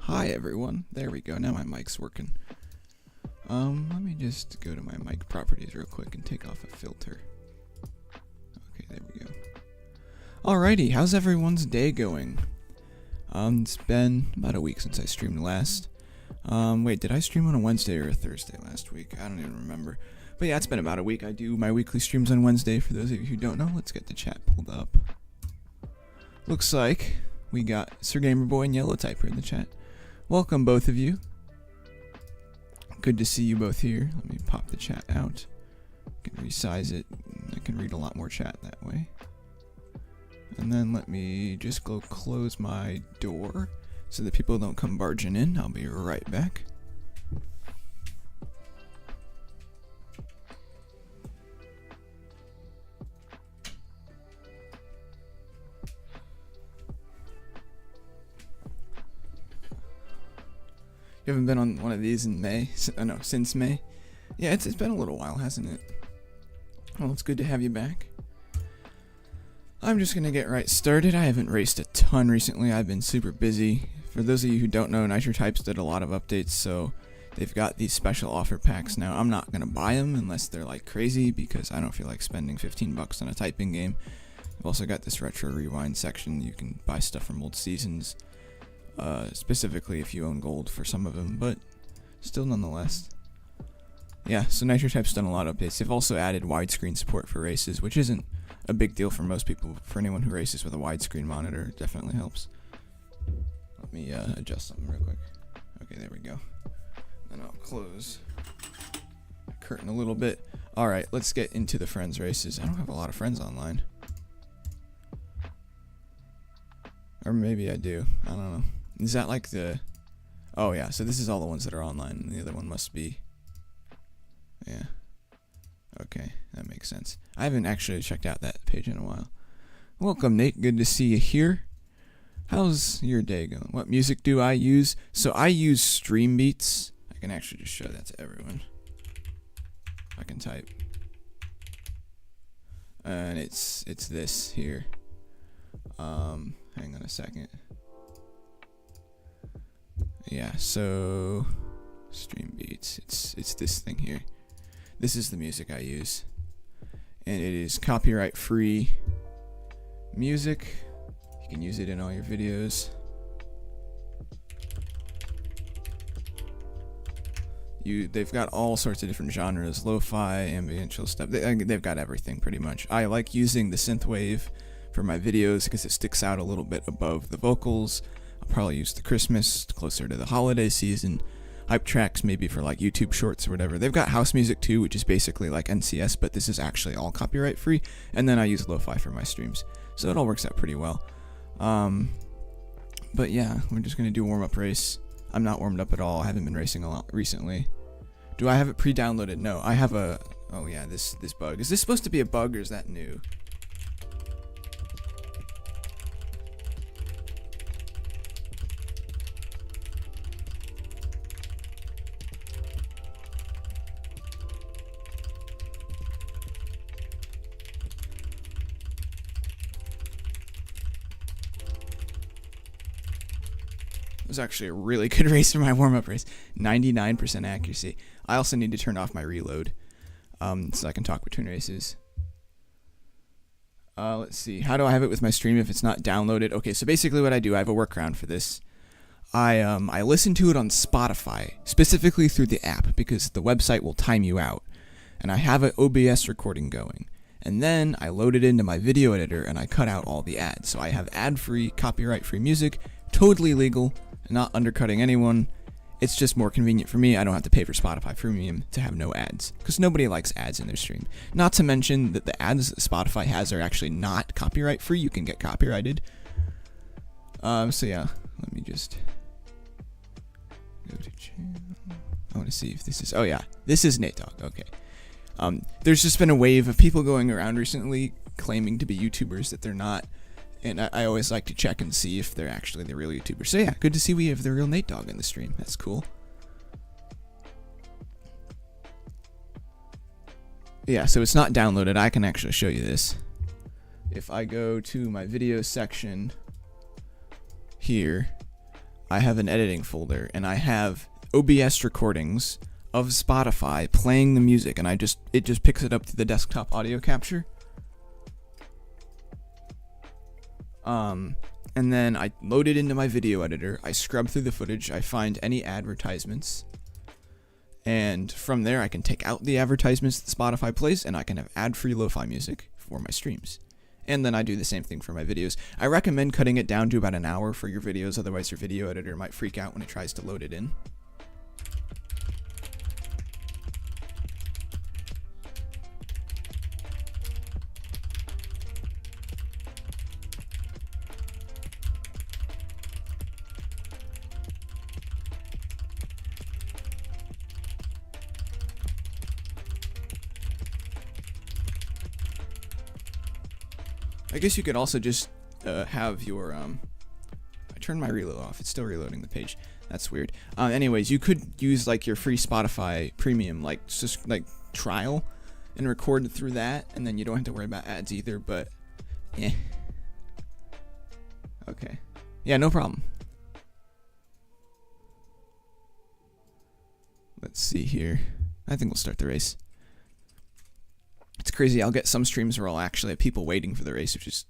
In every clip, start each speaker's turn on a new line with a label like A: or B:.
A: Hi everyone. There we go. Now my mic's working. Let me just go to my mic properties real quick and take off a filter. Okay, there we go. Alrighty, how's everyone's day going? It's been about a week since I streamed last. Wait, did I stream on a Wednesday or a Thursday last week? I don't even remember. But yeah, it's been about a week. I do my weekly streams on Wednesday. For those of you who don't know, let's get the chat pulled up. Looks like we got Sir Gamerboy and Yellow Typer in the chat. Welcome, both of you. Good to see you both here. Let me pop the chat out. I can resize it. I can read a lot more chat that way. And then let me just go close my door so that people don't come barging in. I'll be right back. You haven't been on one of these in May? No, since May? Yeah, it's been a little while, hasn't it? Well, it's good to have you back. I'm just gonna get right started. I haven't raced a ton recently. I've been super busy. For those of you who don't know, NitroTypes did a lot of updates, so they've got these special offer packs now. I'm not gonna buy them unless they're like crazy because I don't feel like spending 15 bucks on a typing game. I've also got this retro rewind section. You can buy stuff from old seasons. Specifically if you own gold for some of them, but still nonetheless. Yeah, so NitroType's done a lot of updates. They've also added widescreen support for races, which isn't a big deal for most people. For anyone who races with a widescreen monitor, it definitely helps. Let me adjust something real quick. Okay, there we go. Then I'll close the curtain a little bit. Alright, let's get into the friends races. I don't have a lot of friends online. Or maybe I do. I don't know. Is that like the... Oh yeah, so this is all the ones that are online, and the other one must be... Yeah. Okay, that makes sense. I haven't actually checked out that page in a while. Welcome, Nate. Good to see you here. How's your day going? What music do I use? So I use Stream Beats. I can actually just show that to everyone. I can type. And it's this here. Hang on a second. Yeah, so Stream Beats. It's this thing here. This is the music I use. And it is copyright free music. You can use it in all your videos. They've got all sorts of different genres, lo-fi, ambient, chill stuff. They've got everything pretty much. I like using the synthwave for my videos because it sticks out a little bit above the vocals. I'll probably use the Christmas, closer to the holiday season. Hype tracks maybe for like YouTube shorts or whatever. They've got house music too, which is basically like NCS, but this is actually all copyright free. And then I use lo-fi for my streams. So it all works out pretty well. But yeah, we're just going to do a warm-up race. I'm not warmed up at all. I haven't been racing a lot recently. Do I have it pre-downloaded? No, I have a... Oh yeah, this bug. Is this supposed to be a bug or is that new? It was actually a really good race for my warm-up race. 99% accuracy. I also need to turn off my reload so I can talk between races. Let's see. How do I have it with my stream if it's not downloaded? Okay, so basically what I do, I have a workaround for this. I listen to it on Spotify, specifically through the app, because the website will time you out. And I have an OBS recording going. And then I load it into my video editor and I cut out all the ads. So I have ad-free, copyright-free music, totally legal, not undercutting anyone. It's just more convenient for me. I don't have to pay for Spotify Premium to have no ads, because nobody likes ads in their stream. Not to mention that the ads that Spotify has are actually not copyright free. You can get copyrighted. So yeah, let me just go to channel. I want to see if this is... Oh yeah, this is Nate Dogg. Okay. There's just been a wave of people going around recently claiming to be YouTubers that they're not. And I always like to check and see if they're actually the real YouTuber. So yeah, good to see we have the real Nate Dogg in the stream. That's cool. Yeah, so it's not downloaded. I can actually show you this. If I go to my video section here, I have an editing folder, and I have OBS recordings of Spotify playing the music, and it just picks it up to the desktop audio capture. And then I load it into my video editor. I scrub through the footage. I find any advertisements. And from there, I can take out the advertisements that Spotify plays, and I can have ad-free lo-fi music for my streams. And then I do the same thing for my videos. I recommend cutting it down to about an hour for your videos, otherwise your video editor might freak out when it tries to load it in. I guess you could also just have your I turned my reload off. It's still reloading the page. That's weird. Anyways, you could use like your free Spotify premium like trial and record through that, and then you don't have to worry about ads either. But yeah, okay, yeah, no problem. Let's see here. I think we'll start the race. It's crazy. I'll get some streams where I'll actually have people waiting for the race, which is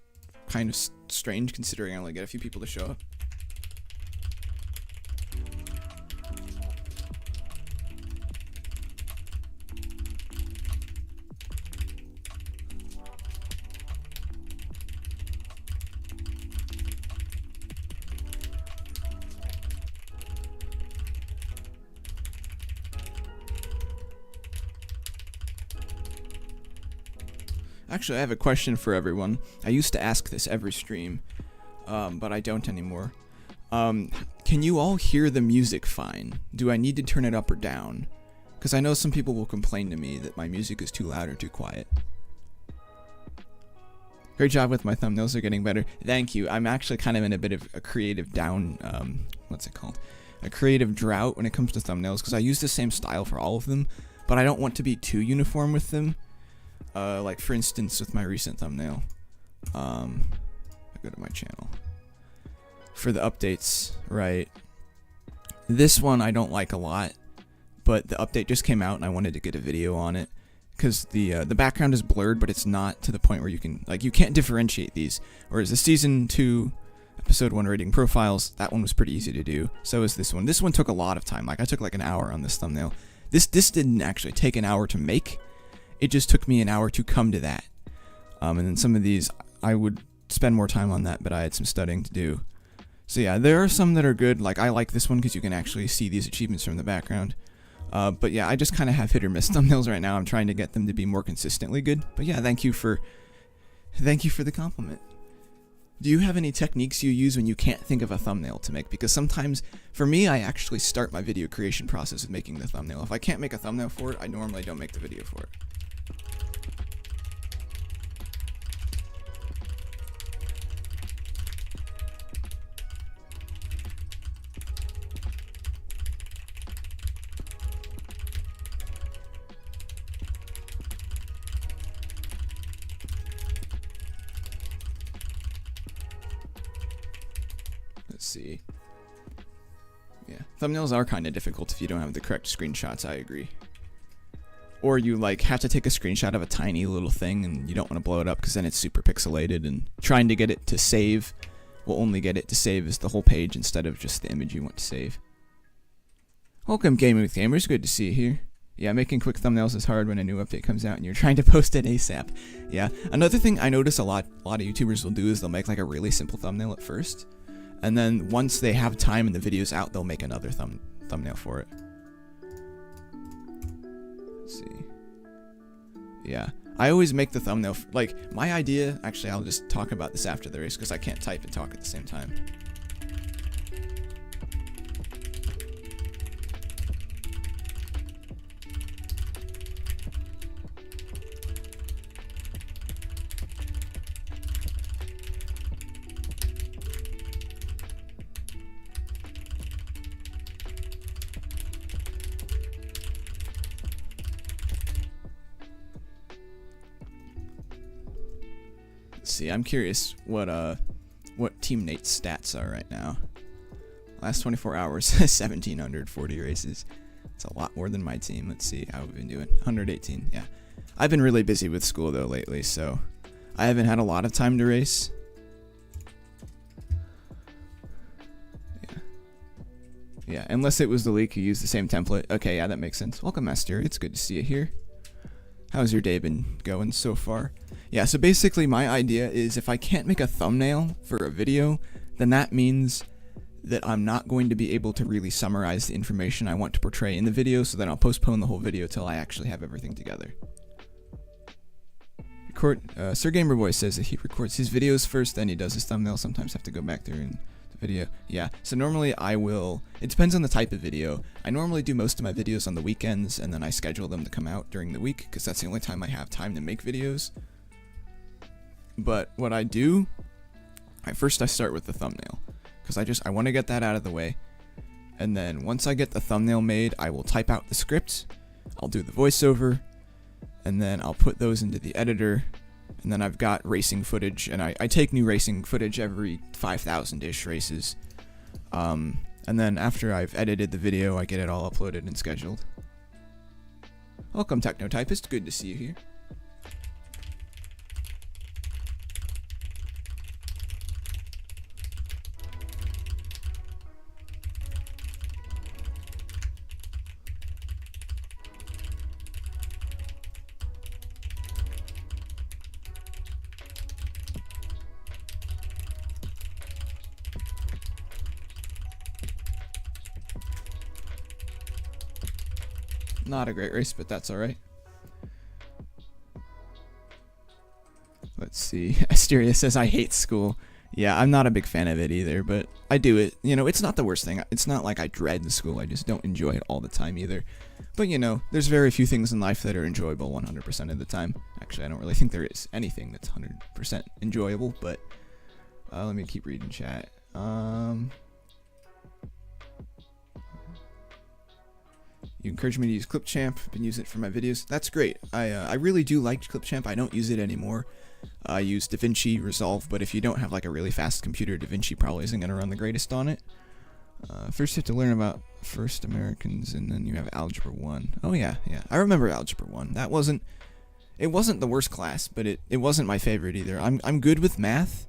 A: kind of strange considering I only get a few people to show up. Actually, I have a question for everyone. I used to ask this every stream, but I don't anymore. Can you all hear the music fine? Do I need to turn it up or down? Because I know some people will complain to me that my music is too loud or too quiet. Great job with my thumbnails, they're getting better. Thank you. I'm actually kind of in a bit of a creative what's it called? A creative drought when it comes to thumbnails, because I use the same style for all of them, but I don't want to be too uniform with them. Like for instance, with my recent thumbnail, I go to my channel for the updates, right? This one I don't like a lot, but the update just came out and I wanted to get a video on it because the background is blurred, but it's not to the point where you can't differentiate these. Whereas the season 2, episode 1 rating profiles, that one was pretty easy to do. So is this one. This one took a lot of time. Like I took like an hour on this thumbnail. This didn't actually take an hour to make. It just took me an hour to come to that. And then some of these, I would spend more time on that, but I had some studying to do. So yeah, there are some that are good. Like I like this one because you can actually see these achievements from the background. But yeah, I just kind of have hit or miss thumbnails right now. I'm trying to get them to be more consistently good. But yeah, thank you for the compliment. Do you have any techniques you use when you can't think of a thumbnail to make? Because sometimes, for me, I actually start my video creation process with making the thumbnail. If I can't make a thumbnail for it, I normally don't make the video for it. Let's see. Yeah, thumbnails are kind of difficult if you don't have the correct screenshots, I agree. Or you like have to take a screenshot of a tiny little thing and you don't want to blow it up because then it's super pixelated, and trying to get it to save will only get it to save as the whole page instead of just the image you want to save. Welcome Gaming with Gamers, good to see you here. Yeah, making quick thumbnails is hard when a new update comes out and you're trying to post it ASAP. Yeah, another thing I notice a lot of YouTubers will do is they'll make like a really simple thumbnail at first. And then once they have time and the video's out, they'll make another thumbnail for it. Let's see. Yeah, I always make the thumbnail, like, my idea, actually I'll just talk about this after the race because I can't type and talk at the same time. See, I'm curious what Team Nate's stats are right now. Last 24 hours, 1,740 races. It's a lot more than my team. Let's see how we've been doing. 118, yeah. I've been really busy with school, though, lately, so I haven't had a lot of time to race. Yeah, unless it was the leak who used the same template. Okay, yeah, that makes sense. Welcome, Master. It's good to see you here. How's your day been going so far? Yeah, so basically my idea is if I can't make a thumbnail for a video, then that means that I'm not going to be able to really summarize the information I want to portray in the video, so then I'll postpone the whole video till I actually have everything together. Sir Gamerboy says that he records his videos first, then he does his thumbnail. Sometimes have to go back there and video. Yeah, so normally it depends on the type of video. I normally do most of my videos on the weekends, and then I schedule them to come out during the week, because that's the only time I have time to make videos. But what I do, first I start with the thumbnail, because I want to get that out of the way, and then once I get the thumbnail made, I will type out the script, I'll do the voiceover, and then I'll put those into the editor. And then I've got racing footage, and I take new racing footage every 5,000-ish races. And then after I've edited the video, I get it all uploaded and scheduled. Welcome, Technotypist. Good to see you here. Not a great race, but that's alright. Let's see. Asteria says, I hate school. Yeah, I'm not a big fan of it either, but I do it. You know, it's not the worst thing. It's not like I dread the school. I just don't enjoy it all the time either. But, you know, there's very few things in life that are enjoyable 100% of the time. Actually, I don't really think there is anything that's 100% enjoyable, but let me keep reading chat. You encourage me to use Clipchamp. I've been using it for my videos. That's great. I really do like Clipchamp. I don't use it anymore. I use DaVinci Resolve, but if you don't have like a really fast computer, DaVinci probably isn't going to run the greatest on it. First you have to learn about First Americans, and then you have Algebra 1. Oh yeah. I remember Algebra 1. It wasn't the worst class, but it wasn't my favorite either. I'm good with math,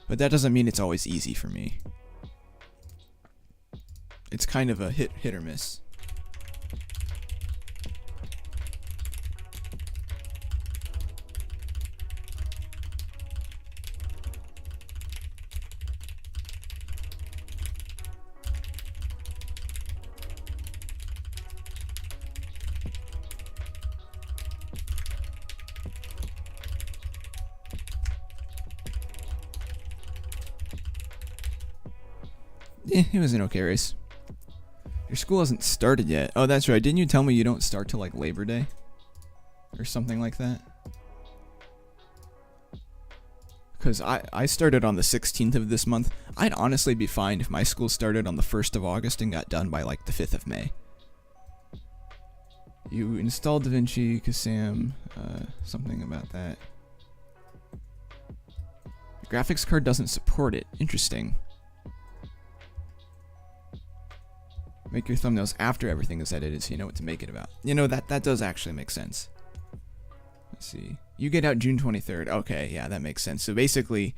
A: but that doesn't mean it's always easy for me. It's kind of a hit or miss. It was an okay race. Your school hasn't started yet. Oh, that's right. Didn't you tell me you don't start till like Labor Day? Or something like that? Because I started on the 16th of this month. I'd honestly be fine if my school started on the 1st of August and got done by like the 5th of May. You installed DaVinci, Kasam, something about that. The graphics card doesn't support it. Interesting. Make your thumbnails after everything is edited so you know what to make it about. You know, that does actually make sense. Let's see. You get out June 23rd. Okay, yeah, that makes sense. So basically,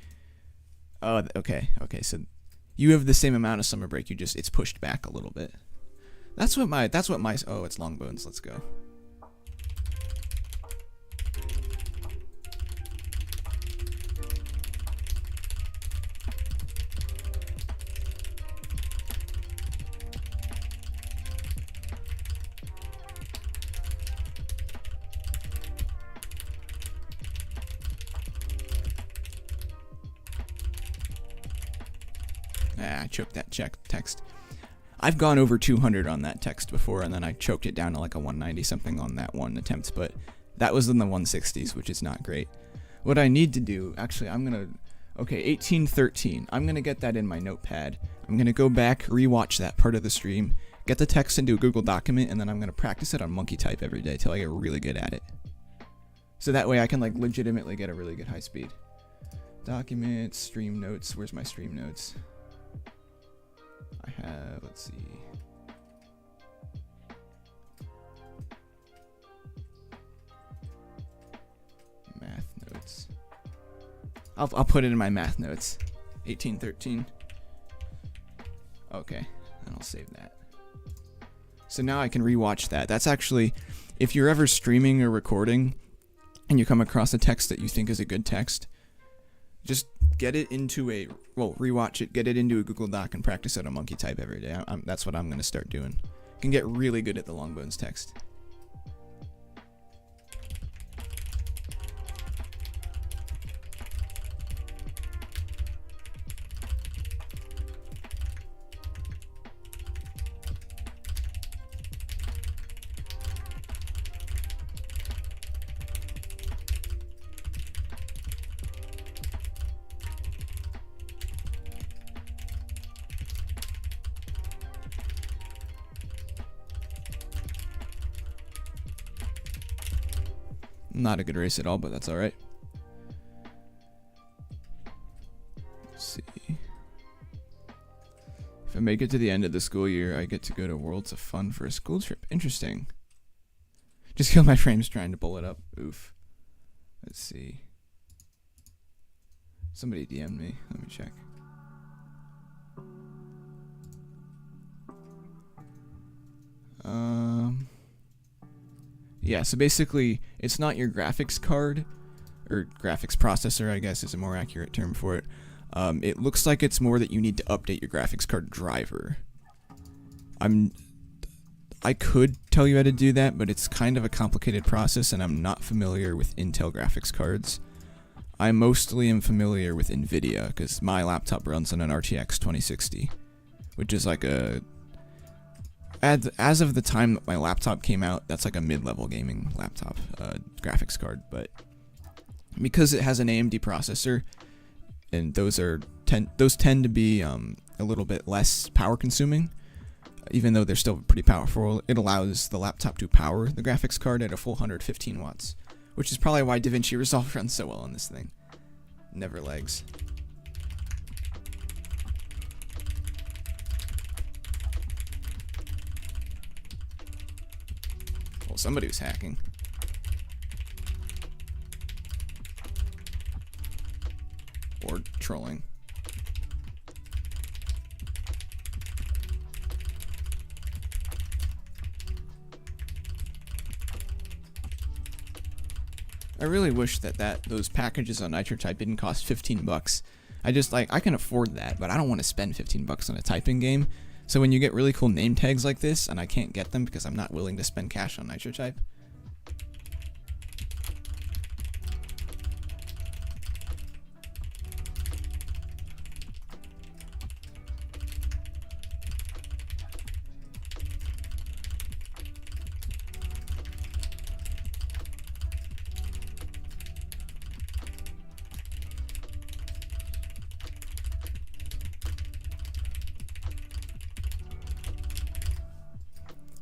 A: okay, so you have the same amount of summer break, it's pushed back a little bit. That's what my, oh, it's Longbones, let's go. I choked that text. I've gone over 200 on that text before, and then I choked it down to like a 190 something on that one attempt, but that was in the 160s, which is not great. What I need to do, actually, okay, 1813. I'm gonna get that in my notepad. I'm gonna go back, rewatch that part of the stream, get the text into a Google document, and then I'm gonna practice it on monkey type every day till I get really good at it. So that way I can like legitimately get a really good high speed. Documents, stream notes, where's my stream notes? I have, let's see. Math notes. I'll put it in my math notes. 1813. Okay, and I'll save that. So now I can rewatch that. That's actually, if you're ever streaming or recording and you come across a text that you think is a good text, just get it into a, well, rewatch it, get it into a Google Doc and practice it on monkey type every day. That's what I'm going to start doing. You can get really good at the long bones text. Not a good race at all, but that's alright. Let's see. If I make it to the end of the school year, I get to go to Worlds of Fun for a school trip. Interesting. Just killed my frames trying to pull it up. Oof. Let's see. Somebody DM'd me. Let me check. Yeah, so basically, it's not your graphics card, or graphics processor, I guess is a more accurate term for it. It looks like it's more that you need to update your graphics card driver. I could tell you how to do that, but it's kind of a complicated process, and I'm not familiar with Intel graphics cards. I mostly am familiar with NVIDIA, because my laptop runs on an RTX 2060, which is like a... As of the time that my laptop came out, that's like a mid-level gaming laptop graphics card, but because it has an AMD processor, and those tend to be a little bit less power consuming, even though they're still pretty powerful. It allows the laptop to power the graphics card at a full 115 watts, which is probably why DaVinci Resolve runs so well on this thing. Never lags. Well, somebody was hacking. Or trolling. I really wish that those packages on NitroType didn't cost 15 bucks. I can afford that, but I don't want to spend 15 bucks on a typing game. So when you get really cool name tags like this, and I can't get them because I'm not willing to spend cash on NitroType.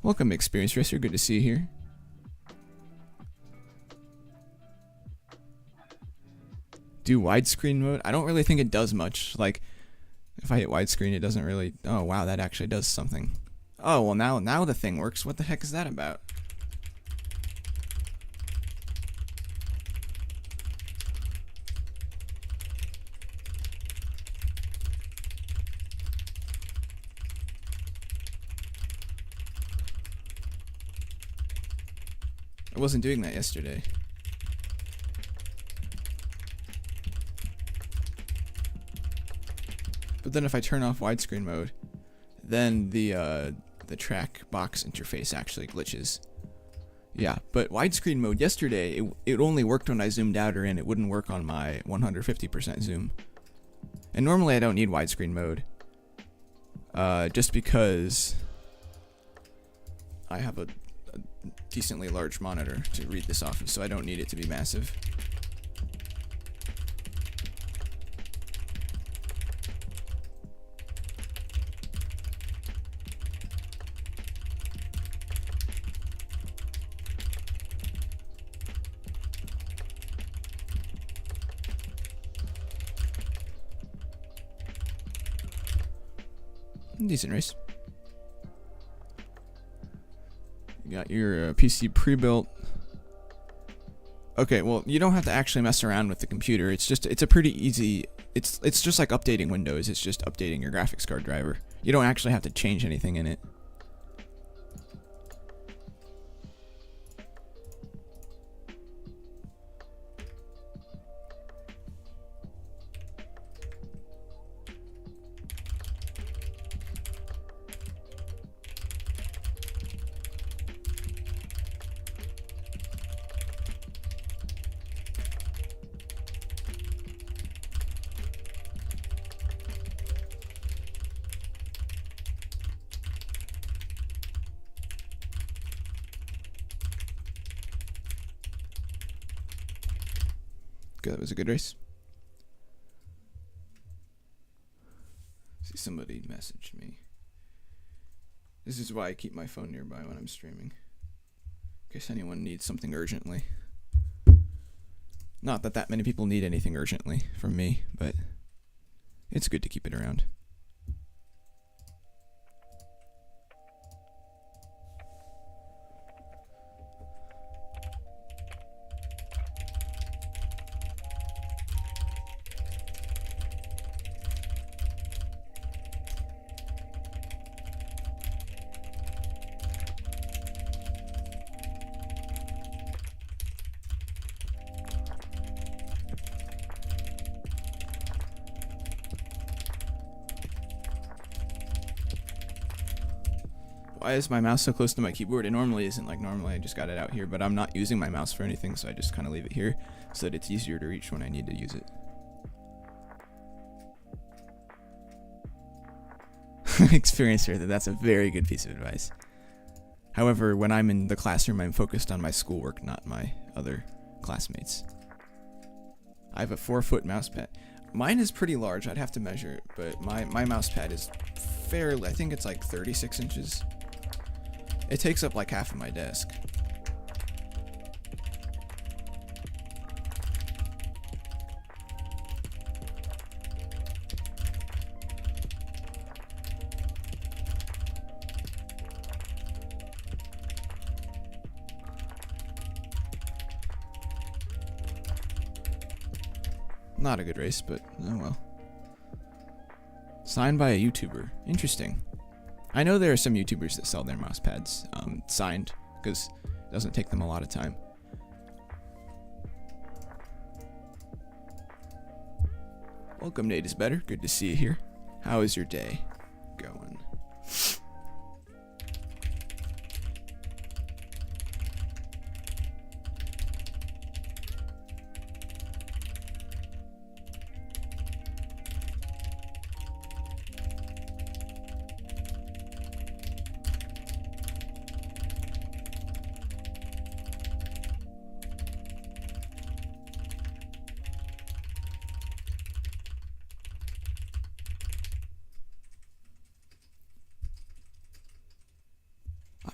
A: Welcome, Experienced Racer. Good to see you here. Do widescreen mode? I don't really think it does much. Like, if I hit widescreen, it doesn't really... Oh, wow, that actually does something. Oh, well, now the thing works. What the heck is that about? I wasn't doing that yesterday. But then if I turn off widescreen mode, then the track box interface actually glitches. Yeah, but widescreen mode yesterday, it only worked when I zoomed out or in. It wouldn't work on my 150% zoom. And normally I don't need widescreen mode. Just because I have a decently large monitor to read this off of, so I don't need it to be massive. Decent race. You got your PC pre-built. Okay, well, you don't have to actually mess around with the computer. It's a pretty easy, it's just like updating Windows. It's just updating your graphics card driver. You don't actually have to change anything in it. Good, that was a good race. See, somebody messaged me. This is why I keep my phone nearby when I'm streaming, in case anyone needs something urgently. Not that that many people need anything urgently from me, but it's good to keep it around. Why is my mouse so close to my keyboard? It normally isn't. Like, normally I just got it out here, but I'm not using my mouse for anything, so I just kind of leave it here so that it's easier to reach when I need to use it. Experience here, that's a very good piece of advice. However, when I'm in the classroom, I'm focused on my schoolwork, not my other classmates. I have a 4-foot mouse pad. Mine is pretty large, I'd have to measure it, but my mouse pad is fairly, I think it's like 36 inches. It takes up like half of my desk. Not a good race, but oh well. Signed by a YouTuber. Interesting. I know there are some YouTubers that sell their mouse pads signed, because it doesn't take them a lot of time. Welcome, Nate is better. Good to see you here. How is your day going?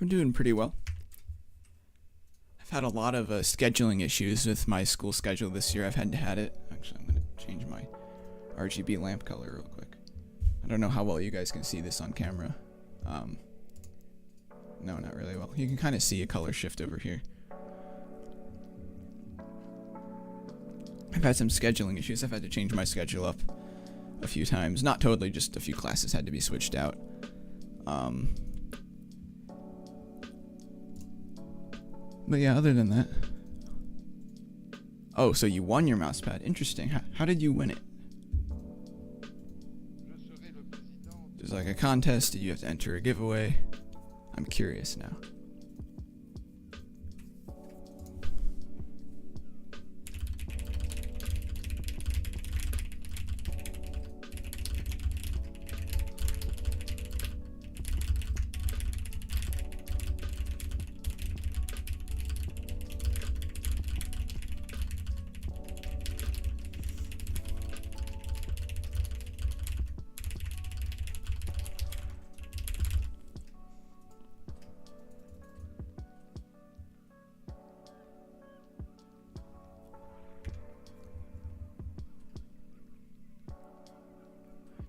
A: I'm doing pretty well. I've had a lot of scheduling issues with my school schedule this year. I've had it. Actually, I'm going to change my RGB lamp color real quick. I don't know how well you guys can see this on camera. No, not really well. You can kind of see a color shift over here. I've had some scheduling issues. I've had to change my schedule up a few times. Not totally, just a few classes had to be switched out. But yeah, other than that. Oh, so you won your mousepad. Interesting. How did you win it? There's like a contest. Did you have to enter a giveaway? I'm curious now.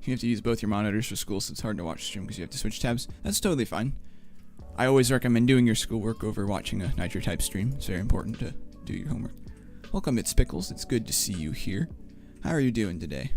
A: You have to use both your monitors for school, so it's hard to watch stream because you have to switch tabs. That's totally fine. I always recommend doing your schoolwork over watching a Nitro type stream. It's very important to do your homework. Welcome, it's Pickles. It's good to see you here. How are you doing today?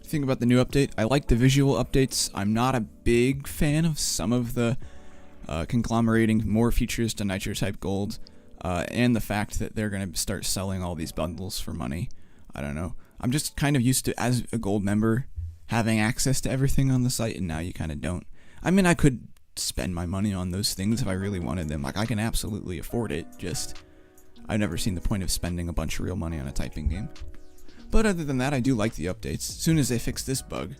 A: Think about the new update. I like the visual updates. I'm not a big fan of some of the conglomerating more features to Nitro type Gold, and the fact that they're going to start selling all these bundles for money. I don't know. I'm just kind of used to, as a Gold member, having access to everything on the site, and now you kind of don't. I mean, I could spend my money on those things if I really wanted them. Like, I can absolutely afford it, just I've never seen the point of spending a bunch of real money on a typing game. But other than that, I do like the updates. As soon as they fix this bug.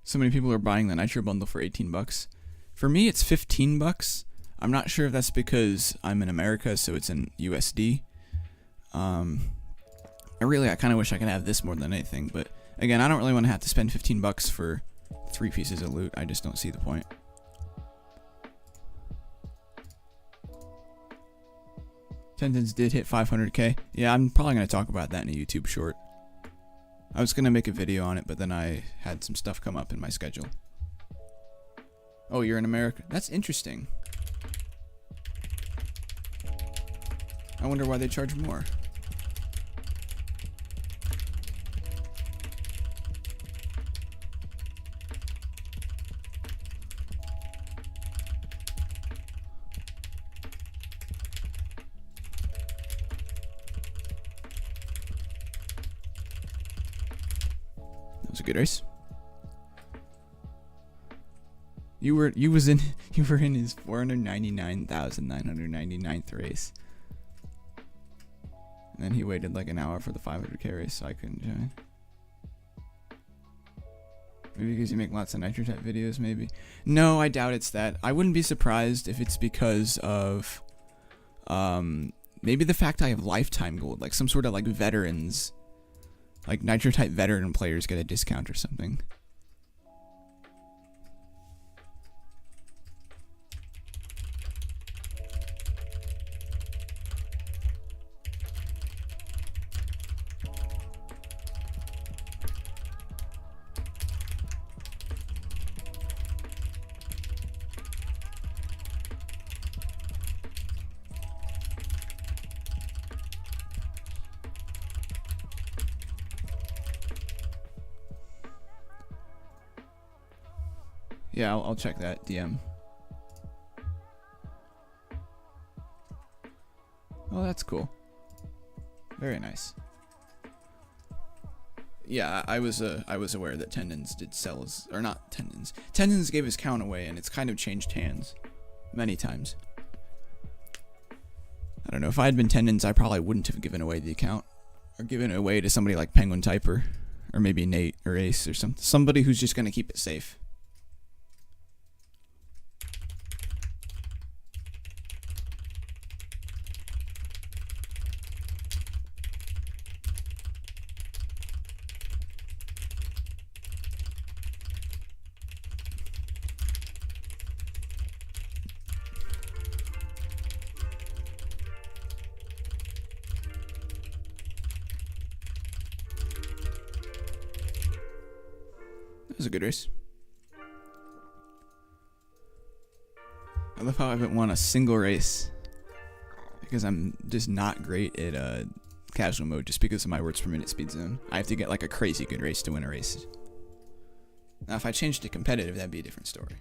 A: So many people are buying the Nitro bundle for 18 bucks. For me, it's 15 bucks. I'm not sure if that's because I'm in America, so it's in USD. I kind of wish I could have this more than anything, but again, I don't really want to have to spend 15 bucks for 3 pieces of loot. I just don't see the point. Tendons did hit 500k. Yeah, I'm probably going to talk about that in a YouTube short. I was going to make a video on it, but then I had some stuff come up in my schedule. Oh, you're in America? That's interesting. I wonder why they charge more. That was a good race. You were in his 499,999th race. And then he waited like an hour for the 500k race, so I couldn't join. Maybe because you make lots of Nitro type videos, maybe. No, I doubt it's that. I wouldn't be surprised if it's because of maybe the fact I have lifetime gold, like some sort of like veterans, like Nitro type veteran players get a discount or something. Yeah, I'll check that DM. Oh, that's cool. Very nice. Yeah, I was aware that Tendons did sell his, or not Tendons. Tendons gave his count away, and it's kind of changed hands many times. I don't know, if I had been Tendons, I probably wouldn't have given away the account, or given it away to somebody like Penguin Typer, or maybe Nate or Ace or somebody who's just gonna keep it safe. That was a good race. I love how I haven't won a single race because I'm just not great at casual mode just because of my words per minute speed zone. I have to get like a crazy good race to win a race. Now, if I changed to competitive, that'd be a different story.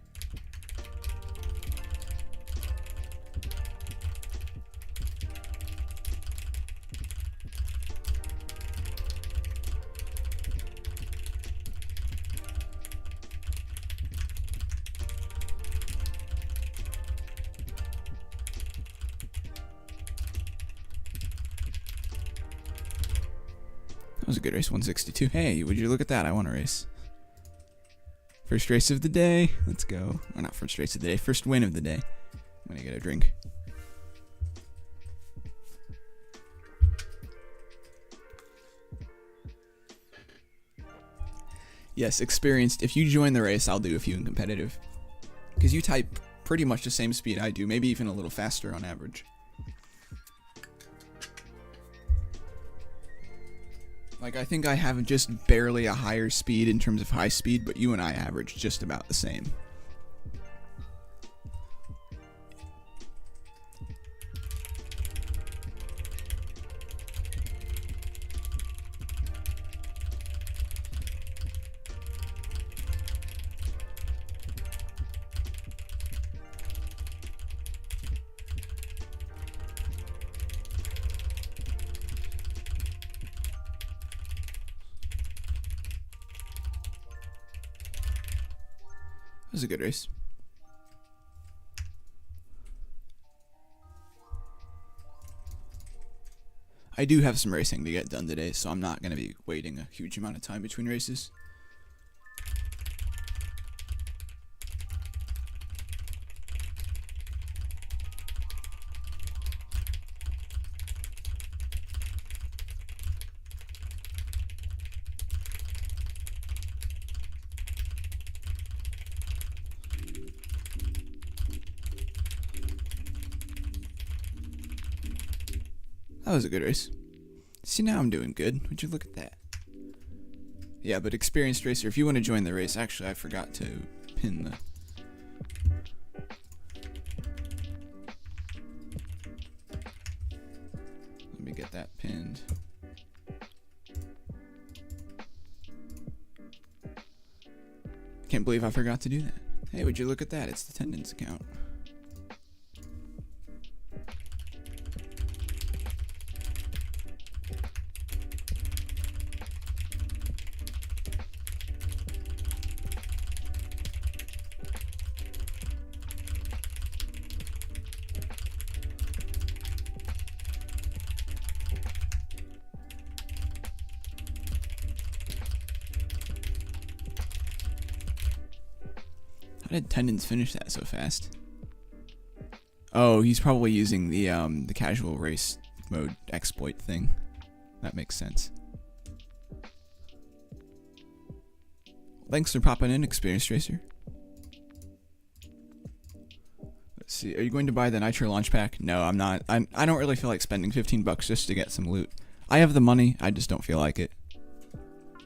A: That was a good race, 162. Hey, would you look at that? I won a race. First race of the day. Let's go. Or not first race of the day. First win of the day. I'm gonna get a drink. Yes, experienced. If you join the race, I'll do a few in competitive. Because you type pretty much the same speed I do. Maybe even a little faster on average. Like, I think I have just barely a higher speed in terms of high speed, but you and I average just about the same. That was a good race. I do have some racing to get done today, so I'm not going to be waiting a huge amount of time between races. That was a good race. See, now I'm doing good. Would you look at that? Yeah, but experienced racer, if you want to join the race, actually I forgot to pin the... Let me get that pinned. Can't believe I forgot to do that. Hey, would you look at that? It's the attendance account. How did Tendons finish that so fast? Oh, he's probably using the casual race mode exploit thing. That makes sense. Thanks for popping in, Experienced Racer. Let's see, are you going to buy the Nitro launch pack? No, I'm not. I don't really feel like spending 15 bucks just to get some loot. I have the money, I just don't feel like it.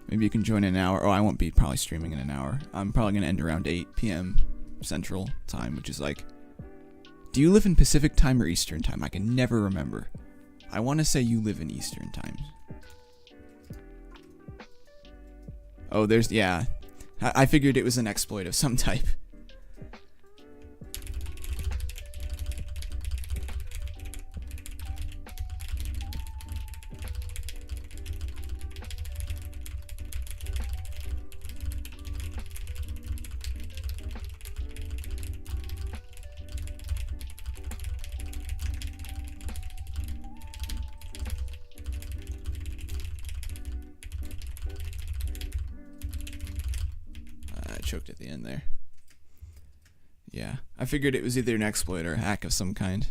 A: Maybe you can join in an hour. Oh, I won't be probably streaming in an hour. I'm probably going to end around 8 p.m. Central Time, which is like... Do you live in Pacific Time or Eastern Time? I can never remember. I want to say you live in Eastern Time. Oh, there's... Yeah. I figured it was an exploit of some type. Choked at the end there. Yeah, I figured it was either an exploit or a hack of some kind.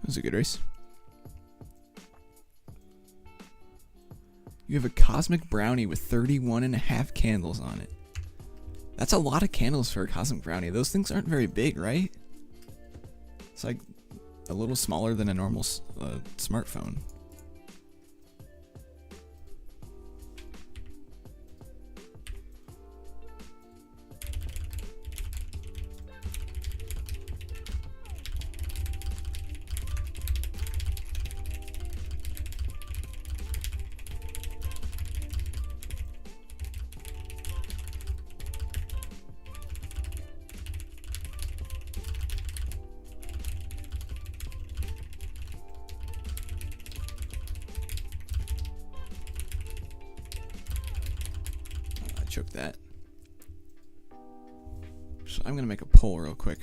A: That was a good race. You have a cosmic brownie with 31.5 candles on it. That's a lot of candles for a cosmic brownie. Those things aren't very big, right? It's like a little smaller than a normal smartphone. Choke that. So I'm gonna make a poll real quick.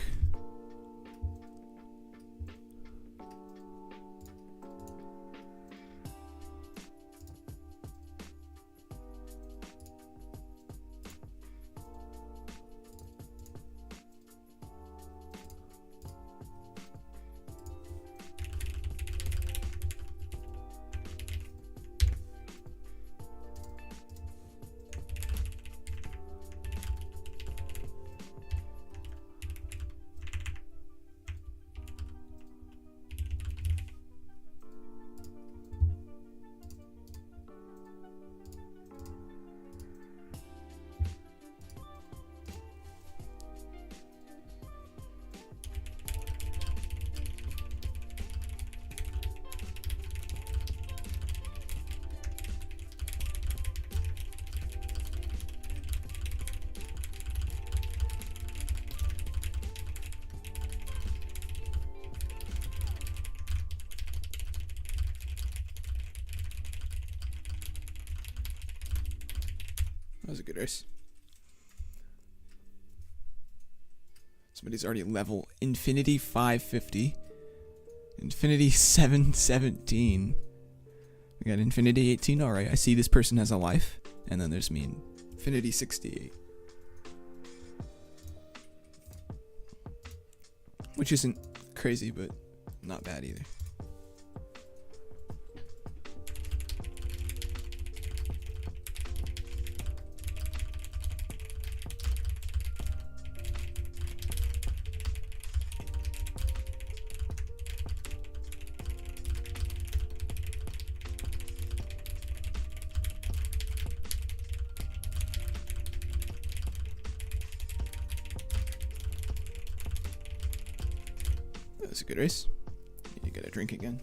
A: That was a good race. Somebody's already level Infinity 550. Infinity 717. We got Infinity 18. Alright, I see this person has a life. And then there's me, Infinity 68. Which isn't crazy, but not bad either. That's a good race. You get a drink again.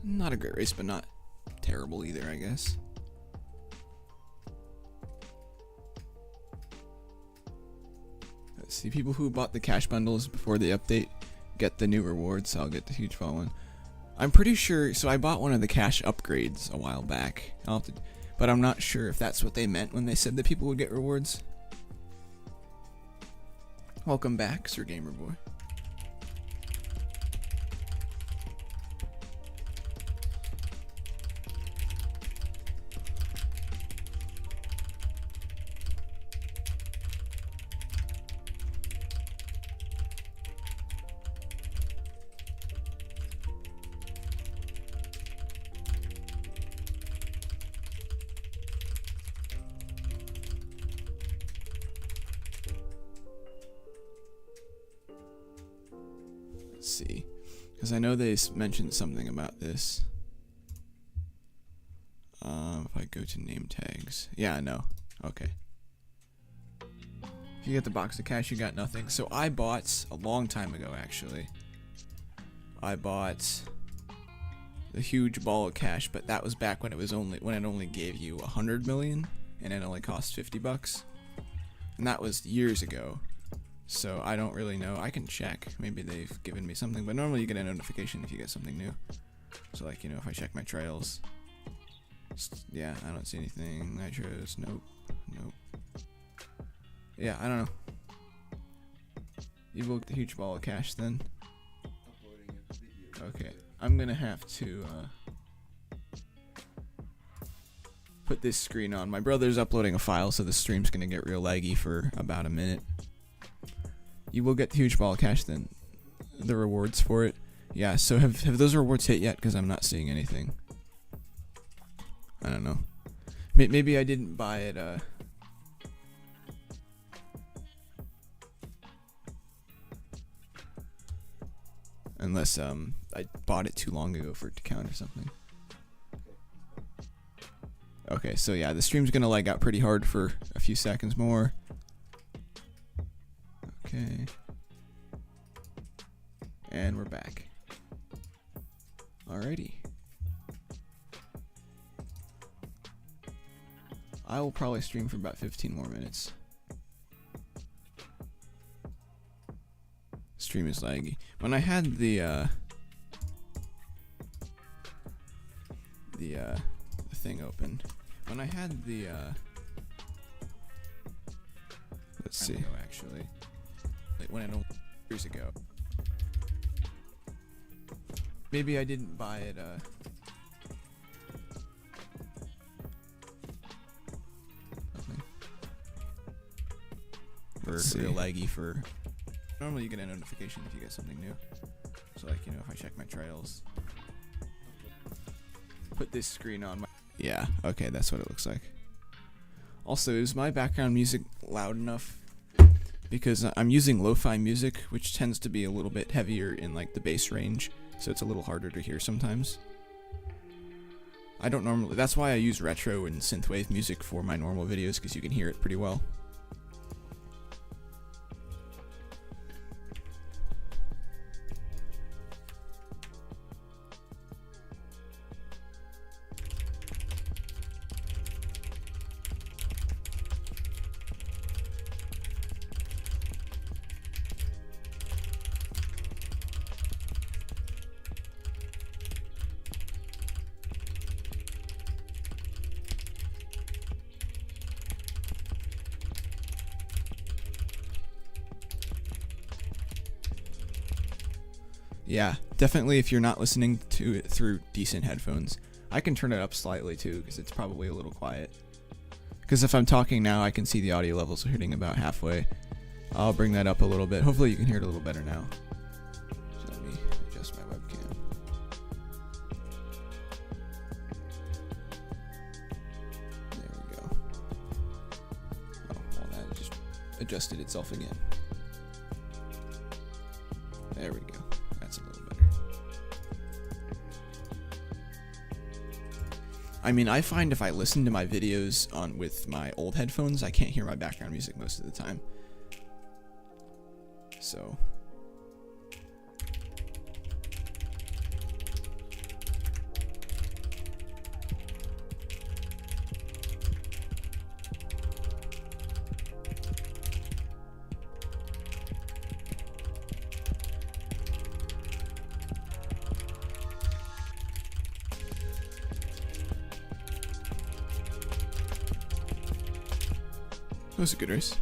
A: Not a great race, but not terrible either, I guess. Let's see, people who bought the cash bundles before the update get the new rewards, so I'll get the huge fall one. I'm pretty sure, so I bought one of the cash upgrades a while back, but I'm not sure if that's what they meant when they said that people would get rewards. Welcome back, Sir Gamer Boy. Let's see, because I know they mentioned something about this. If I go to name tags, yeah, I know. Okay. If you get the box of cash, you got nothing. So I bought a long time ago, actually. I bought the huge ball of cash, but that was back when it only gave you 100 million, and it only cost $50, and that was years ago. So I don't really know. I can check. Maybe they've given me something, but normally you get a notification if you get something new. So like, you know, if I check my trails, yeah, I don't see anything. Nitros, nope. Yeah, I don't know. You booked a huge ball of cash then? Okay, I'm gonna have to put this screen on. My brother's uploading a file, so the stream's gonna get real laggy for about a minute. You will get the huge ball of cash then. The rewards for it. Yeah, so have those rewards hit yet? Because I'm not seeing anything. I don't know. Maybe I didn't buy it, unless, I bought it too long ago for it to count or something. Okay, so yeah, the stream's gonna lag out pretty hard for a few seconds more. Okay. And we're back. Alrighty. I will probably stream for about 15 more minutes. Stream is laggy. When I had the thing open, when I had the let's see, actually, like when I know years ago. Maybe I didn't buy it, okay. Real laggy for, normally you get a notification if you get something new. So like, you know, if I check my trails, put this screen on my, yeah, okay, that's what it looks like. Also, is my background music loud enough? Because I'm using lo-fi music, which tends to be a little bit heavier in like the bass range. So it's a little harder to hear sometimes. I don't normally, that's why I use retro and synthwave music for my normal videos, because you can hear it pretty well. Yeah, definitely if you're not listening to it through decent headphones. I can turn it up slightly too, because it's probably a little quiet. Because if I'm talking now, I can see the audio levels are hitting about halfway. I'll bring that up a little bit. Hopefully you can hear it a little better now. So let me adjust my webcam. There we go. Oh, well, that just adjusted itself again. There we go. That's a little better. I mean, I find if I listen to my videos with my old headphones, I can't hear my background music most of the time. So that was a good race.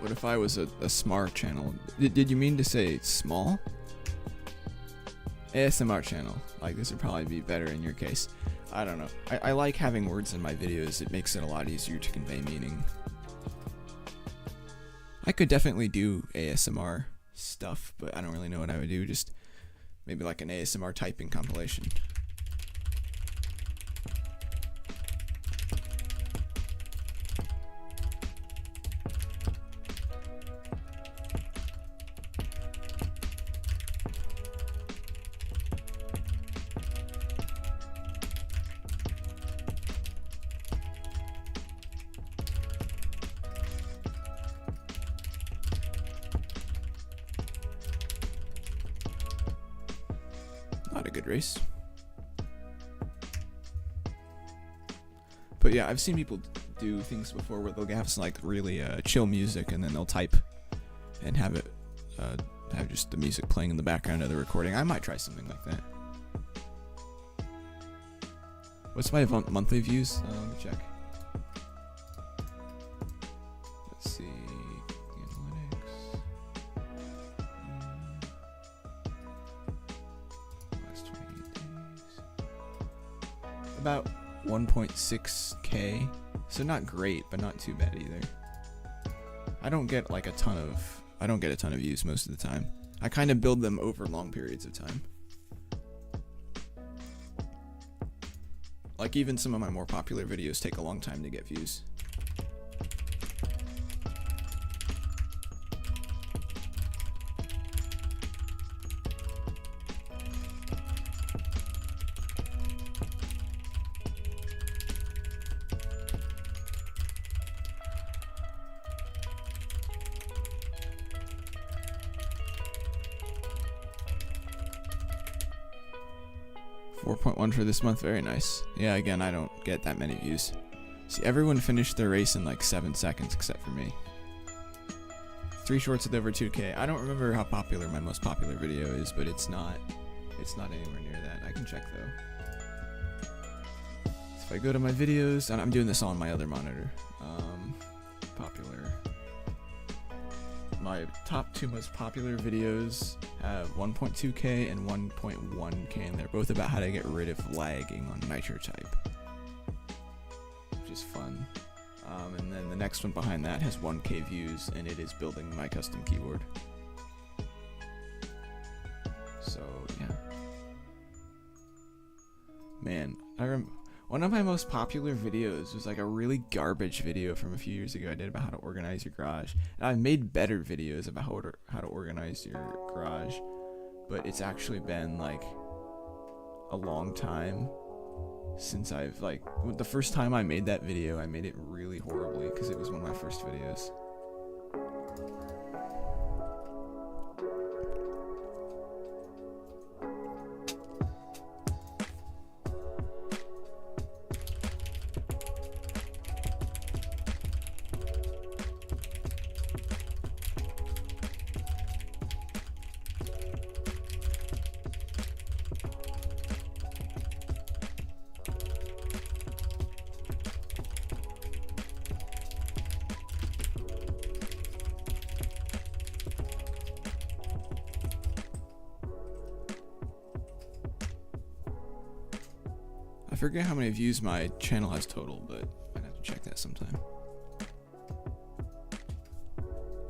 A: What if I was a smart channel? Did you mean to say small? ASMR channel. Like, this would probably be better in your case. I don't know. I like having words in my videos. It makes it a lot easier to convey meaning. I could definitely do ASMR stuff, but I don't really know what I would do. Just maybe like an ASMR typing compilation. Not a good race. But yeah, I've seen people do things before where they'll have some like really chill music and then they'll type and have it have just the music playing in the background of the recording. I might try something like that. What's my monthly views? Let me check. Let's see. Analytics. Last 28 days. About 1.6K. So not great, but not too bad either. I don't get a ton of views most of the time. I kind of build them over long periods of time. Like even some of my more popular videos take a long time to get views. 4.1 for this month, very nice. Yeah, again, I don't get that many views. See, everyone finished their race in like 7 seconds except for me. 3 shorts with over 2K. I don't remember how popular my most popular video is, but it's not anywhere near that. I can check though. So if I go to my videos, and I'm doing this on my other monitor. Popular. My top 2 most popular videos have 1.2K and 1.1K, and they're both about how to get rid of lagging on Nitro type, which is fun. And then the next one behind that has 1K views, and it is building my custom keyboard. So yeah, man, I remember one of my most popular videos was like a really garbage video from a few years ago I did about how to organize your garage. And I've made better videos about how to organize your garage, but it's actually been like a long time since I've the first time I made that video, I made it really horribly because it was one of my first videos. I forget how many views my channel has total, but I'd have to check that sometime.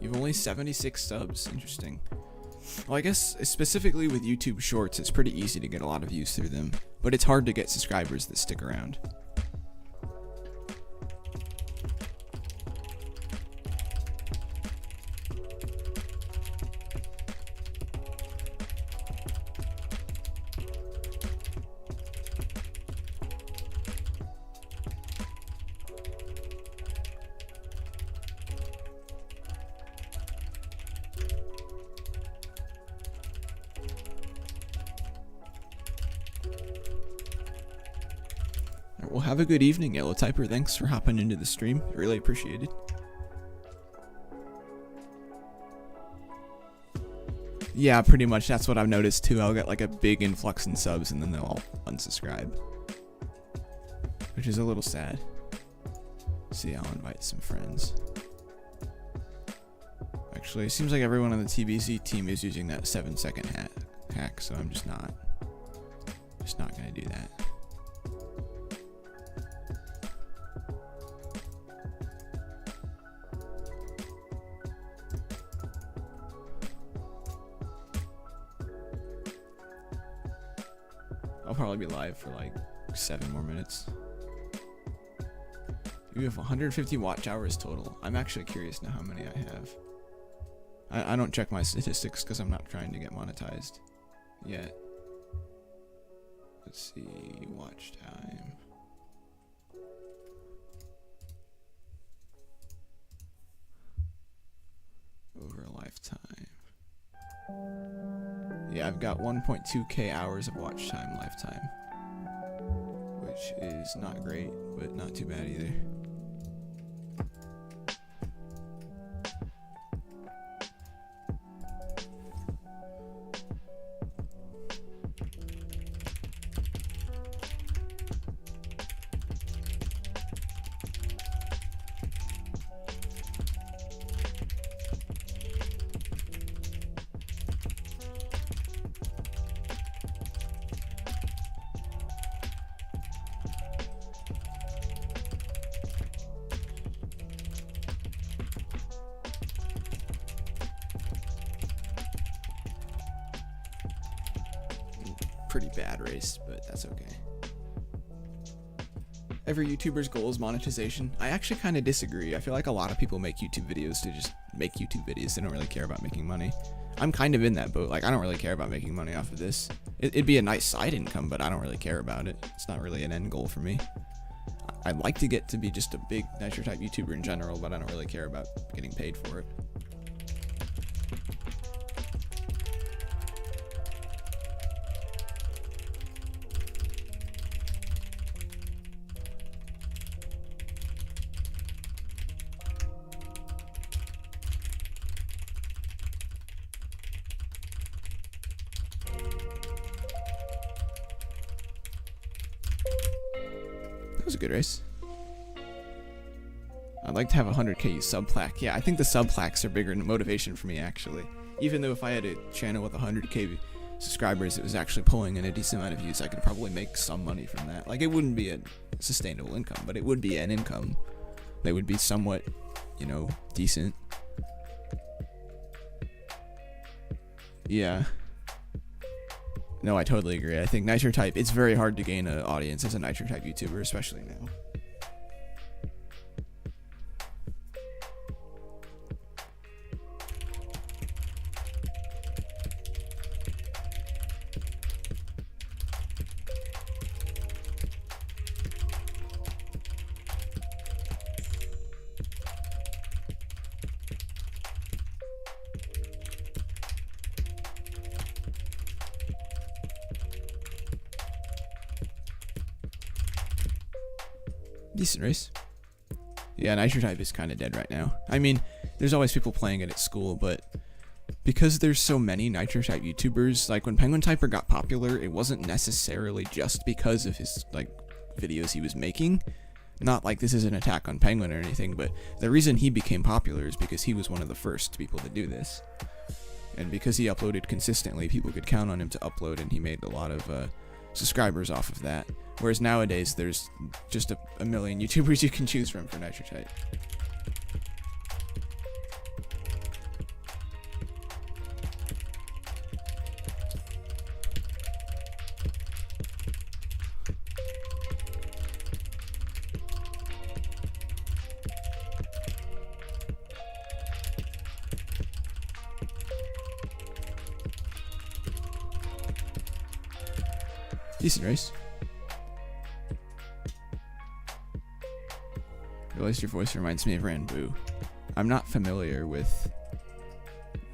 A: You have only 76 subs. Interesting. Well, I guess specifically with YouTube Shorts, it's pretty easy to get a lot of views through them, but it's hard to get subscribers that stick around. Well, have a good evening, Yellow Typer. Thanks for hopping into the stream. Really appreciate it. Yeah, pretty much. That's what I've noticed too. I'll get like a big influx in subs and then they'll all unsubscribe, which is a little sad. See, I'll invite some friends. Actually, it seems like everyone on the TBZ team is using that 7-second hack, so I'm just not gonna do that. I'll probably be live for like 7 more minutes. You have 150 watch hours total. I'm actually curious now how many I have. I don't check my statistics because I'm not trying to get monetized yet. Let's see, watch time. Over a lifetime. Yeah, Yeah, I've got 1.2k hours of watch time lifetime, which is not great, but not too bad either. Pretty bad race, but that's okay. Every YouTuber's goal is monetization. I actually kind of disagree. I feel like a lot of people make YouTube videos to just make YouTube videos. They don't really care about making money. I'm kind of in that boat. Like, I don't really care about making money off of this. It'd be a nice side income, but I don't really care about it. It's not really an end goal for me. I'd like to get to be just a big Nitro type YouTuber in general, but I don't really care about getting paid for it. That was a good race. I'd like to have a 100k sub plaque. Yeah, I think the sub plaques are bigger motivation for me, actually. Even though if I had a channel with 100k subscribers, it was actually pulling in a decent amount of views, I could probably make some money from that. Like, it wouldn't be a sustainable income, but it would be an income that would be somewhat, you know, decent. Yeah. No, I totally agree. I think Nitro type, it's very hard to gain an audience as a Nitro type YouTuber, especially now. Decent race. Yeah, Nitro type is kind of dead right now. I mean, there's always people playing it at school, but because there's so many Nitro type YouTubers, like when Penguin Typer got popular, it wasn't necessarily just because of his like videos he was making. Not like this is an attack on Penguin or anything, but the reason he became popular is because he was one of the first people to do this. And because he uploaded consistently, people could count on him to upload, and he made a lot of subscribers off of that. Whereas nowadays, there's just a million YouTubers you can choose from for Nitro type. Decent race. Realize your voice reminds me of Ranboo. I'm not familiar with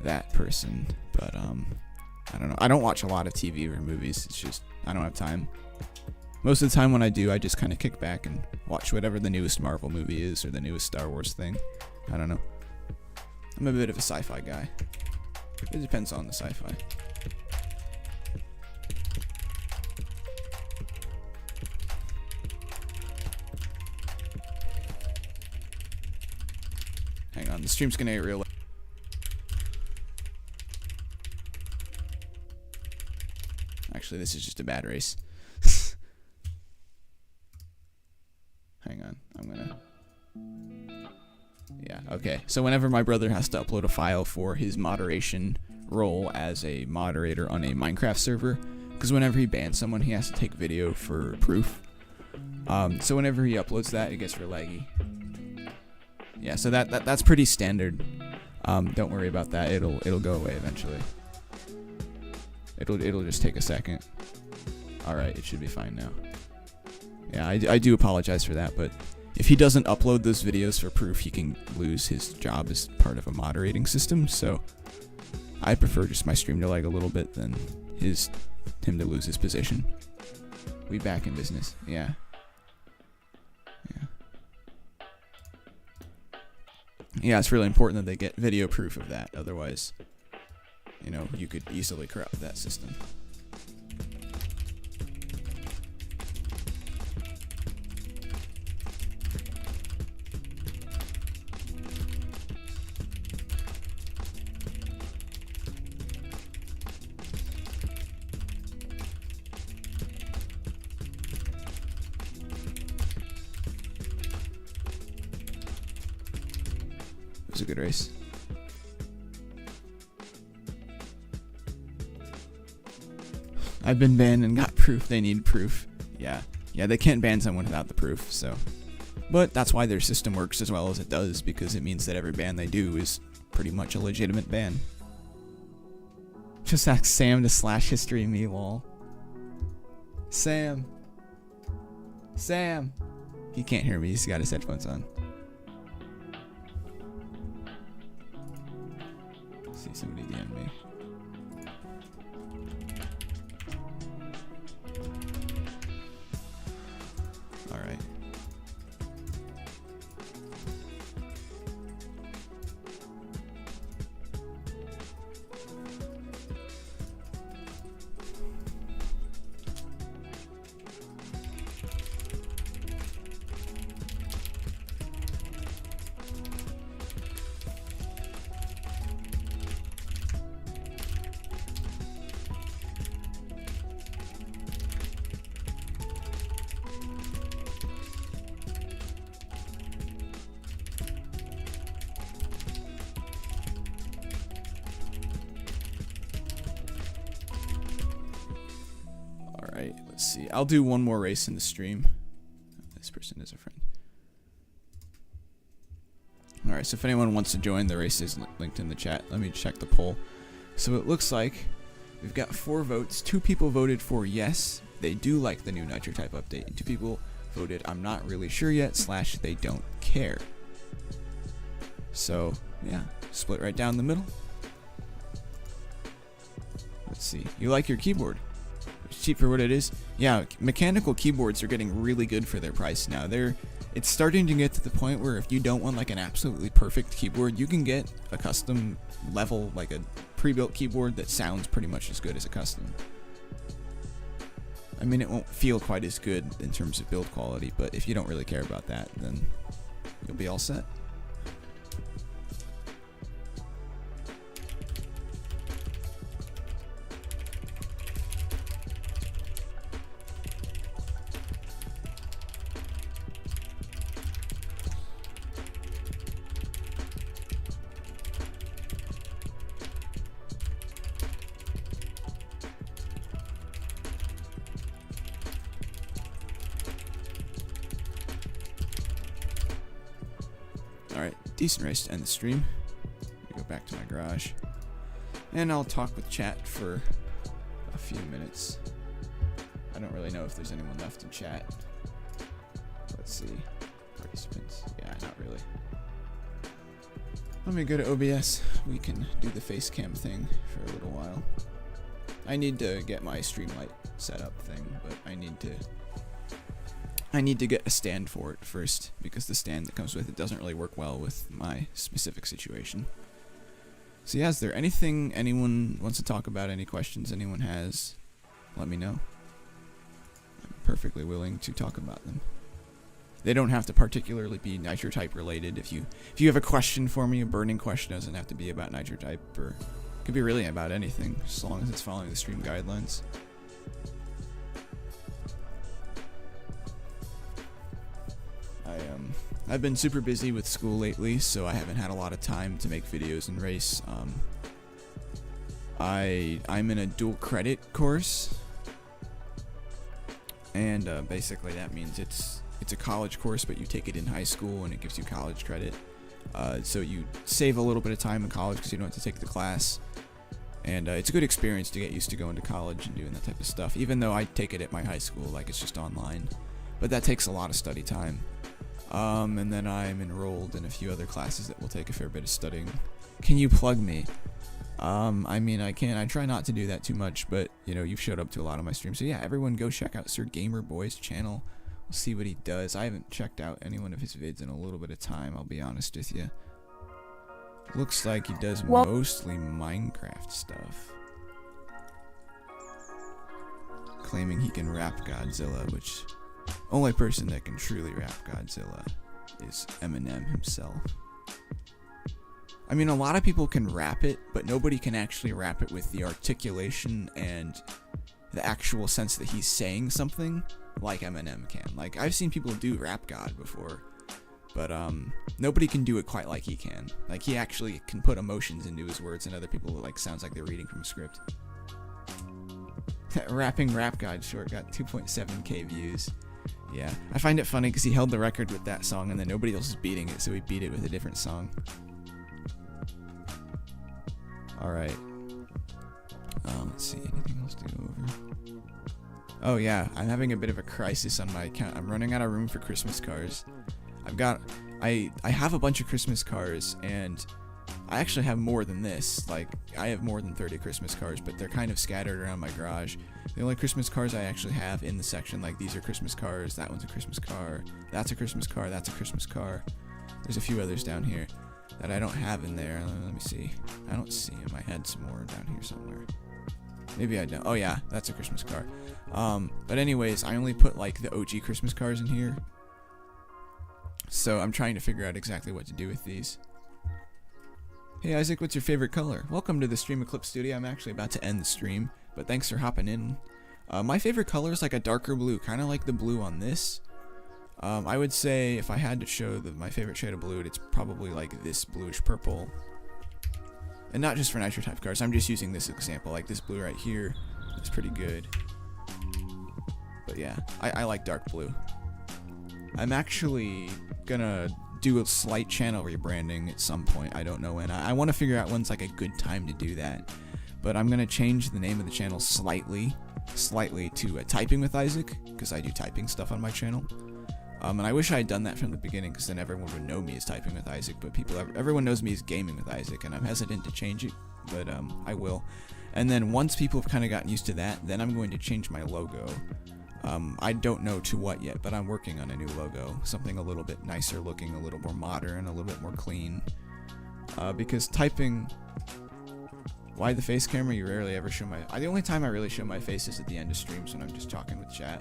A: that person, but I don't know. I don't watch a lot of TV or movies. It's just I don't have time. Most of the time when I do, I just kind of kick back and watch whatever the newest Marvel movie is or the newest Star Wars thing. I don't know. I'm a bit of a sci-fi guy. It depends on the sci-fi. Hang on, the stream's gonna get real. Actually, this is just a bad race. Hang on, I'm gonna... Yeah, okay. So whenever my brother has to upload a file for his moderation role as a moderator on a Minecraft server, because whenever he bans someone, he has to take video for proof. So whenever he uploads that, it gets real laggy. Yeah, so that's pretty standard. Don't worry about that. It'll go away eventually. It'll just take a second. All right, it should be fine now. Yeah, I do apologize for that, but if he doesn't upload those videos for proof, he can lose his job as part of a moderating system. So I prefer just my stream to lag a little bit than him to lose his position. We back in business. Yeah. Yeah, it's really important that they get video proof of that. Otherwise, you know, you could easily corrupt that system. It was a good race. I've been banned and got proof. They need proof. Yeah, they can't ban someone without the proof, so. But that's why their system works as well as it does, because it means that every ban they do is pretty much a legitimate ban. Just ask Sam to slash history me, lol. Sam. He can't hear me, he's got his headphones on. See somebody DM me. All right. Let's see. I'll do one more race in the stream. This person is a friend. Alright, so if anyone wants to join, the race is linked in the chat. Let me check the poll. So it looks like we've got 4 votes. 2 people voted for yes, they do like the new Nitro Type update. And 2 people voted I'm not really sure yet / they don't care. So, yeah, split right down the middle. Let's see. You like your keyboard? It's cheap for what it is. Yeah, mechanical keyboards are getting really good for their price now. It's starting to get to the point where if you don't want like an absolutely perfect keyboard, you can get a custom level, like a pre-built keyboard that sounds pretty much as good as a custom. I mean, it won't feel quite as good in terms of build quality, but if you don't really care about that, then you'll be all set. Alright, decent race to end the stream. Let me go back to my garage. And I'll talk with chat for a few minutes. I don't really know if there's anyone left in chat. Let's see. Participants. Yeah, not really. Let me go to OBS. We can do the face cam thing for a little while. I need to get my Streamlight setup thing, but I need to get a stand for it first, because the stand that comes with it doesn't really work well with my specific situation. So yeah, is there anything anyone wants to talk about, any questions anyone has, let me know. I'm perfectly willing to talk about them. They don't have to particularly be Nitro Type related. If you have a question for me, a burning question, doesn't have to be about Nitro Type, or it could be really about anything, as long as it's following the stream guidelines. I've been super busy with school lately, so I haven't had a lot of time to make videos and race. I'm in a dual credit course, and basically that means it's a college course, but you take it in high school and it gives you college credit. So you save a little bit of time in college because you don't have to take the class, and it's a good experience to get used to going to college and doing that type of stuff, even though I take it at my high school, like it's just online. But that takes a lot of study time. And then I'm enrolled in a few other classes that will take a fair bit of studying. Can you plug me? I mean, I try not to do that too much, but, you know, you've showed up to a lot of my streams. So yeah, everyone go check out Sir Gamer Boy's channel. We'll see what he does. I haven't checked out any one of his vids in a little bit of time, I'll be honest with you. Looks like he does mostly Minecraft stuff. Claiming he can rap Godzilla, which only person that can truly rap Godzilla is Eminem himself. I mean, a lot of people can rap it, but nobody can actually rap it with the articulation and the actual sense that he's saying something like Eminem can. Like, I've seen people do Rap God before, but nobody can do it quite like he can. Like, he actually can put emotions into his words, and other people, like, sounds like they're reading from a script. Rapping Rap God short got 2.7k views. Yeah, I find it funny because he held the record with that song, and then nobody else is beating it, so he beat it with a different song. Alright. Let's see, anything else to go over? Oh yeah, I'm having a bit of a crisis on my account. I'm running out of room for Christmas cars. I have a bunch of Christmas cars, and I actually have more than this. Like, I have more than 30 Christmas cars, but they're kind of scattered around my garage. The only Christmas cars I actually have in the section, like, these are Christmas cars, that one's a Christmas car, that's a Christmas car, that's a Christmas car. There's a few others down here that I don't have in there. Let me see. I don't see them. I had some more down here somewhere. Maybe I don't. Oh yeah, that's a Christmas car. But anyways, I only put like the OG Christmas cars in here. So I'm trying to figure out exactly what to do with these. Hey Isaac, what's your favorite color? Welcome to the Stream Eclipse Studio. I'm actually about to end the stream, but thanks for hopping in. My favorite color is like a darker blue, kind of like the blue on this. I would say if I had to show my favorite shade of blue, it's probably like this bluish purple. And not just for nitro type cars, I'm just using this example. Like this blue right here is pretty good. But yeah, I like dark blue. I'm actually gonna do a slight channel rebranding at some point. I don't know when. I want to figure out when's like a good time to do that. But I'm gonna change the name of the channel slightly to Typing with Isaac, because I do typing stuff on my channel. And I wish I had done that from the beginning, because then everyone would know me as Typing with Isaac, but everyone knows me as Gaming with Isaac, and I'm hesitant to change it, but I will. And then once people have kind of gotten used to that, then I'm going to change my logo. I don't know to what yet, but I'm working on a new logo, something a little bit nicer looking, a little more modern, a little bit more clean. Because typing... Why the face camera? You rarely ever show my... the only time I really show my face is at the end of streams when I'm just talking with chat.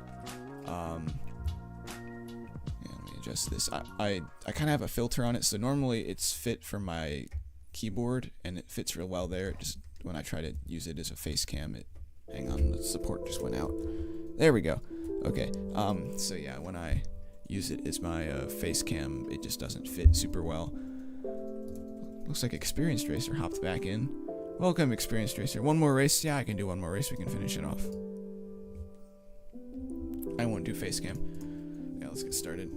A: Adjust this. I kind of have a filter on it, so normally it's fit for my keyboard and it fits real well there. Just when I try to use it as a face cam, hang on, the support just went out. There we go. Okay. So yeah, when I use it as my face cam, it just doesn't fit super well. Looks like Experienced Racer hopped back in. Welcome, Experienced Racer. One more race? Yeah, I can do one more race. We can finish it off. I won't do face cam. Yeah, let's get started.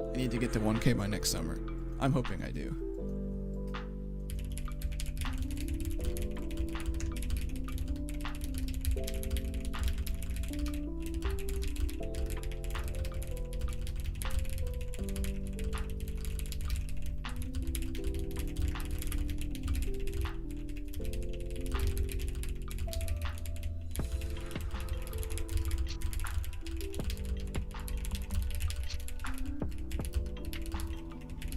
A: I need to get to 1K by next summer. I'm hoping I do.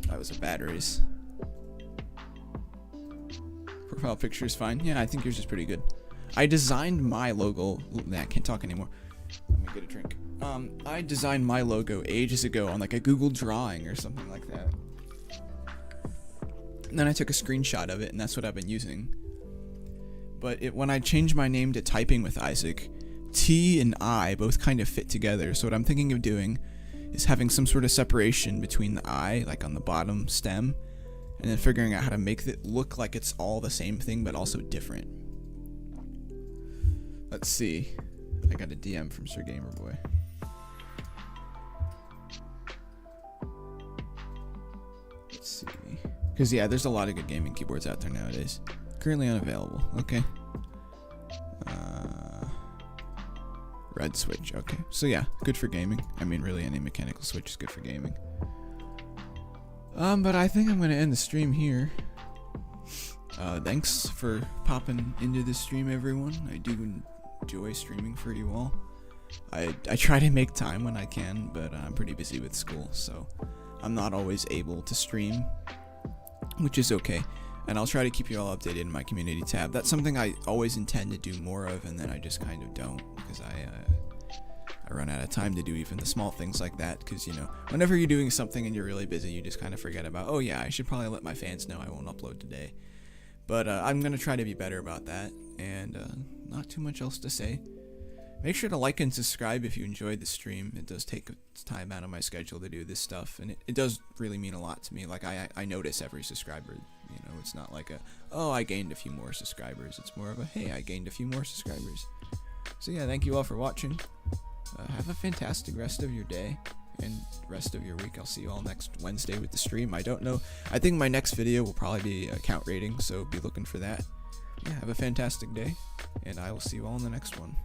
A: That was a bad race. Profile picture is fine. Yeah, I think yours is pretty good. I designed my logo. Nah, I can't talk anymore. Let me get a drink. I designed my logo ages ago on like a Google drawing or something like that. And then I took a screenshot of it, and that's what I've been using. But when I changed my name to Typing with Isaac, T and I both kind of fit together. So what I'm thinking of doing is having some sort of separation between the I, like on the bottom stem, and then figuring out how to make it look like it's all the same thing but also different. Let's see. I got a DM from Sir Gamer Boy. Let's see. Because yeah, there's a lot of good gaming keyboards out there nowadays. Currently unavailable. Okay. Red switch, okay. So yeah, good for gaming. I mean, really any mechanical switch is good for gaming. But I think I'm gonna end the stream here. Thanks for popping into the stream, everyone. I do enjoy streaming for you all. I try to make time when I can, but I'm pretty busy with school, so I'm not always able to stream, which is okay. And I'll try to keep you all updated in my community tab. That's something I always intend to do more of, and then I just kind of don't, because I run out of time to do even the small things like that, because, you know, whenever you're doing something and you're really busy, you just kind of forget about, oh yeah, I should probably let my fans know I won't upload today. But I'm going to try to be better about that, and not too much else to say. Make sure to like and subscribe if you enjoyed the stream. It does take time out of my schedule to do this stuff, and it does really mean a lot to me. Like, I notice every subscriber, you know, it's not like oh, I gained a few more subscribers. It's more of a, hey, I gained a few more subscribers. So yeah, thank you all for watching. Have a fantastic rest of your day and rest of your week. I'll see you all next Wednesday with the stream. I don't know. I think my next video will probably be account rating, so be looking for that. Yeah, have a fantastic day, and I will see you all in the next one.